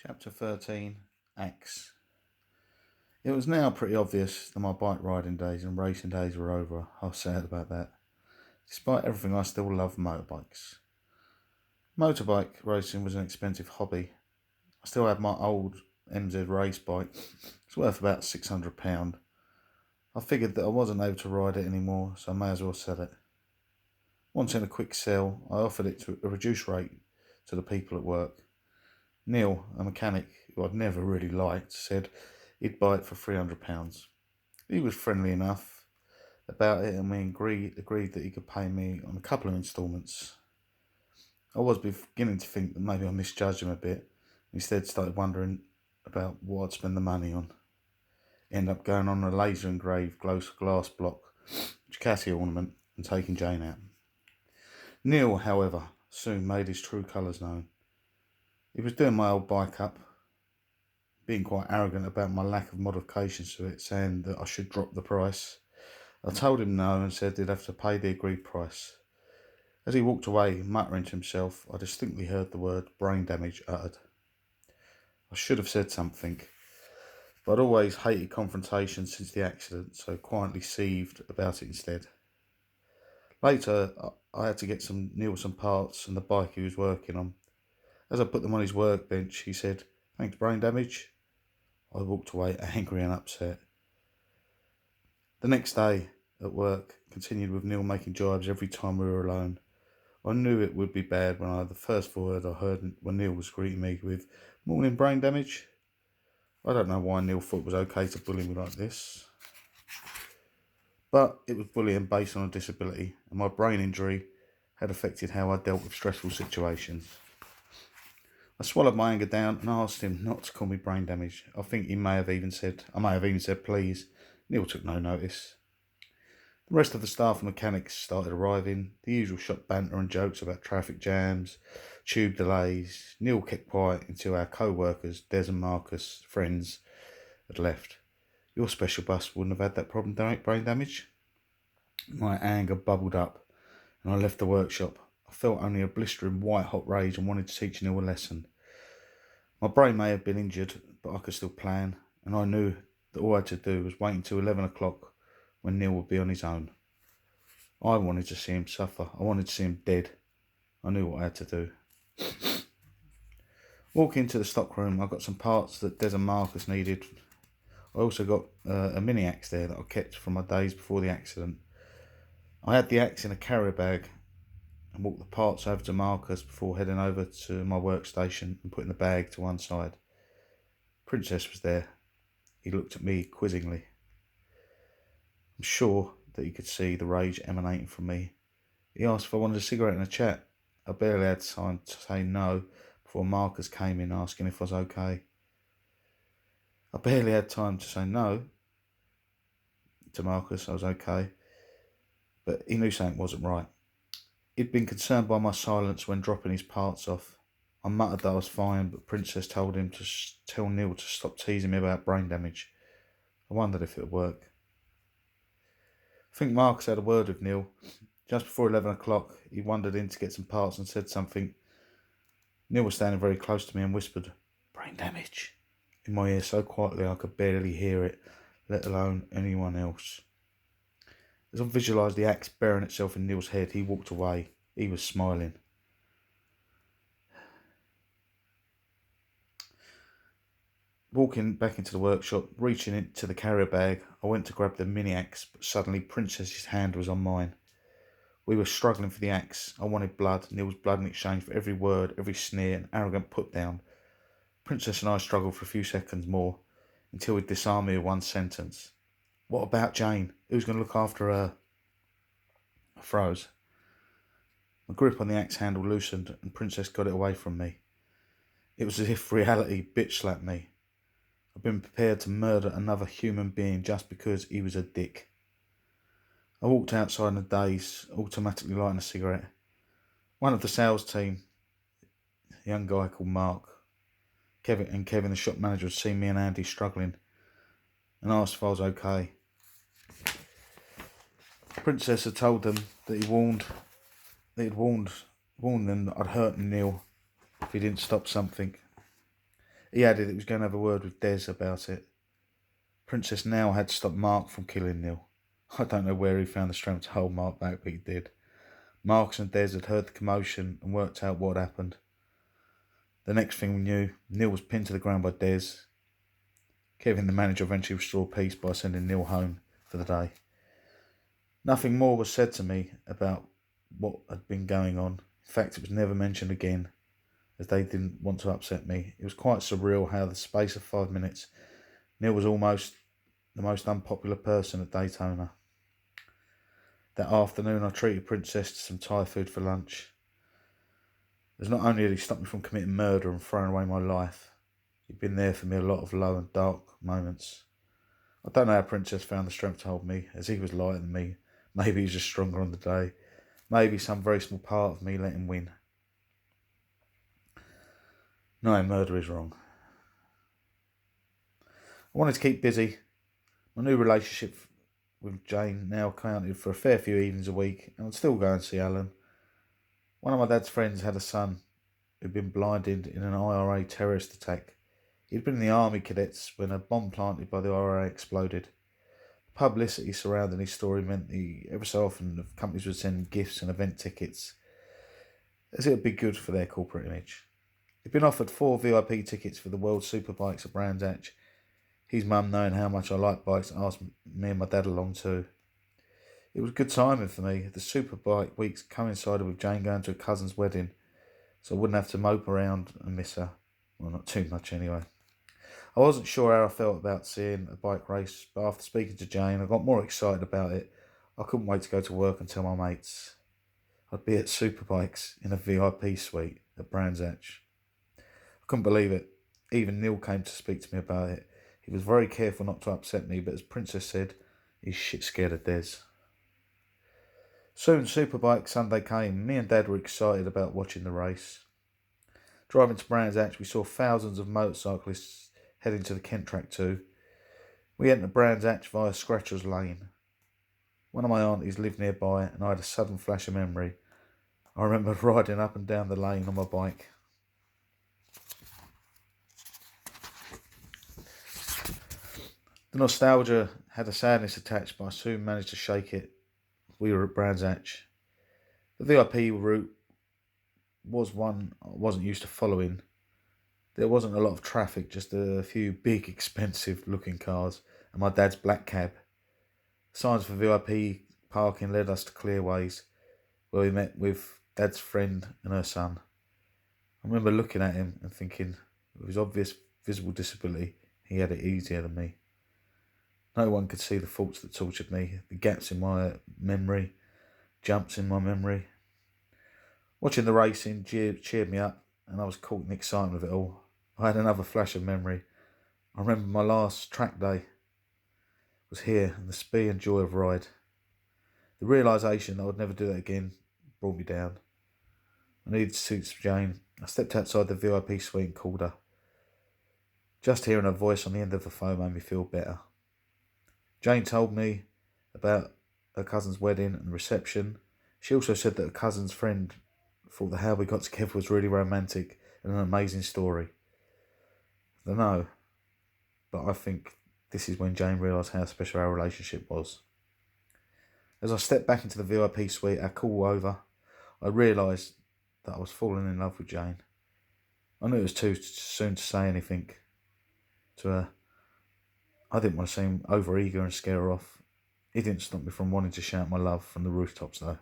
Chapter 13, Axe. It was now pretty obvious that my bike riding days and racing days were over. I was sad about that. Despite everything, I still love motorbikes. Motorbike racing was an expensive hobby. I still had my old MZ race bike. It's worth about £600. I figured that I wasn't able to ride it anymore, so I may as well sell it. Wanting a quick sell, I offered it to a reduced rate to the people at work. Neil, a mechanic who I'd never really liked, said he'd buy it for £300. He was friendly enough about it, and we agreed that he could pay me on a couple of instalments. I was beginning to think that maybe I misjudged him a bit. Instead, started wondering about what I'd spend the money on. Ended up going on a laser engraved glass block, Ducati ornament, and taking Jane out. Neil, however, soon made his true colours known. He was doing my old bike up, being quite arrogant about my lack of modifications to it, saying that I should drop the price. I told him no and said he'd have to pay the agreed price. As he walked away, muttering to himself, I distinctly heard the word brain damage uttered. I should have said something, but I'd always hated confrontation since the accident, so quietly seethed about it instead. Later, I had to get Neil some parts and the bike he was working on. As I put them on his workbench, he said, "Thanks, brain damage." I walked away angry and upset. The next day at work continued with Neil making jibes every time we were alone. I knew it would be bad when the first word I heard when Neil was greeting me with, "Morning, brain damage." I don't know why Neil thought it was okay to bully me like this. But it was bullying based on a disability, and my brain injury had affected how I dealt with stressful situations. I swallowed my anger down and asked him not to call me brain damage. I think I may have even said please. Neil took no notice. The rest of the staff and mechanics started arriving. The usual shop banter and jokes about traffic jams, tube delays. Neil kept quiet until our co-workers, Des and Marcus, friends, had left. "Your special bus wouldn't have had that problem, brain damage?" My anger bubbled up and I left the workshop. I felt only a blistering white-hot rage and wanted to teach Neil a lesson. My brain may have been injured, but I could still plan, and I knew that all I had to do was wait until 11 o'clock when Neil would be on his own. I wanted to see him suffer. I wanted to see him dead. I knew what I had to do. Walking into the stock room, I got some parts that Des and Marcus needed. I also got a mini axe there that I kept from my days before the accident. I had the axe in a carrier bag and walked the parts over to Marcus before heading over to my workstation and putting the bag to one side. Princess was there. He looked at me quizzingly. I'm sure that he could see the rage emanating from me. He asked if I wanted a cigarette and a chat. I barely had time to say no before Marcus came in asking if I was okay. I barely had time to say no to Marcus, I was okay, but he knew something wasn't right. He'd been concerned by my silence when dropping his parts off. I muttered that I was fine, but Princess told him to tell Neil to stop teasing me about brain damage. I wondered if it would work. I think Marcus had a word with Neil. Just before 11 o'clock, he wandered in to get some parts and said something. Neil was standing very close to me and whispered, "Brain damage," in my ear so quietly I could barely hear it, let alone anyone else. As I visualised the axe burying itself in Neil's head, he walked away. He was smiling. Walking back into the workshop, reaching into the carrier bag, I went to grab the mini axe, but suddenly Princess's hand was on mine. We were struggling for the axe. I wanted blood, Neil's blood in exchange for every word, every sneer and arrogant put down. Princess and I struggled for a few seconds more, until he'd disarmed me with one sentence. "What about Jane? Who's going to look after her?" I froze. My grip on the axe handle loosened and Princess got it away from me. It was as if reality bitch slapped me. I'd been prepared to murder another human being just because he was a dick. I walked outside in a daze, automatically lighting a cigarette. One of the sales team, a young guy called Mark, Kevin, the shop manager, had seen me and Andy struggling and asked if I was okay. Princess had told them that he'd warned them that I'd hurt Neil if he didn't stop something. He added he was going to have a word with Des about it. Princess now had to stop Mark from killing Neil. I don't know where he found the strength to hold Mark back, but he did. Marcus and Des had heard the commotion and worked out what had happened. The next thing we knew, Neil was pinned to the ground by Des. Kevin, the manager, eventually restored peace by sending Neil home for the day. Nothing more was said to me about what had been going on. In fact, it was never mentioned again, as they didn't want to upset me. It was quite surreal how, in the space of 5 minutes, Neil was almost the most unpopular person at Daytona. That afternoon, I treated Princess to some Thai food for lunch. As not only had he stopped me from committing murder and throwing away my life, he'd been there for me a lot of low and dark moments. I don't know how Princess found the strength to hold me, as he was lighter than me. Maybe he was just stronger on the day. Maybe some very small part of me let him win. No, murder is wrong. I wanted to keep busy. My new relationship with Jane now accounted for a fair few evenings a week, and I'd still go and see Alan. One of my dad's friends had a son who'd been blinded in an IRA terrorist attack. He'd been in the army cadets when a bomb planted by the IRA exploded. The publicity surrounding his story meant that every so often the companies would send gifts and event tickets, as it would be good for their corporate image. He'd been offered 4 VIP tickets for the World Superbikes at Brands Hatch. His mum, knowing how much I like bikes, asked me and my dad along too. It was good timing for me. The Superbike weeks coincided with Jane going to her cousin's wedding, so I wouldn't have to mope around and miss her. Well, not too much anyway. I wasn't sure how I felt about seeing a bike race, but after speaking to Jane, I got more excited about it. I couldn't wait to go to work and tell my mates I'd be at Superbikes in a VIP suite at Brands Hatch. I couldn't believe it. Even Neil came to speak to me about it. He was very careful not to upset me, but as Princess said, he's shit scared of Des. Soon Superbike Sunday came. Me and Dad were excited about watching the race. Driving to Brands Hatch, we saw thousands of motorcyclists heading to the Kent track too. We entered Brands Hatch via Scratcher's Lane. One of my aunties lived nearby, and I had a sudden flash of memory. I remember riding up and down the lane on my bike. The nostalgia had a sadness attached, but I soon managed to shake it. We were at Brands Hatch. The VIP route was one I wasn't used to following. There wasn't a lot of traffic, just a few big, expensive-looking cars and my dad's black cab. Signs for VIP parking led us to Clearways, where we met with Dad's friend and her son. I remember looking at him and thinking, with his obvious visible disability, he had it easier than me. No one could see the faults that tortured me, the gaps in my memory, jumps in my memory. Watching the racing cheered me up, and I was caught in the excitement of it all. I had another flash of memory. I remember my last track day was here, and the speed and joy of ride. The realisation that I would never do that again brought me down. I needed to speak to Jane. I stepped outside the VIP suite and called her. Just hearing her voice on the end of the phone made me feel better. Jane told me about her cousin's wedding and reception. She also said that her cousin's friend thought that how we got together was really romantic and an amazing story. I don't know, but I think this is when Jane realised how special our relationship was. As I stepped back into the VIP suite, our call over, I realised that I was falling in love with Jane. I knew it was too soon to say anything to her. I didn't want to seem over-eager and scare her off. It didn't stop me from wanting to shout my love from the rooftops though.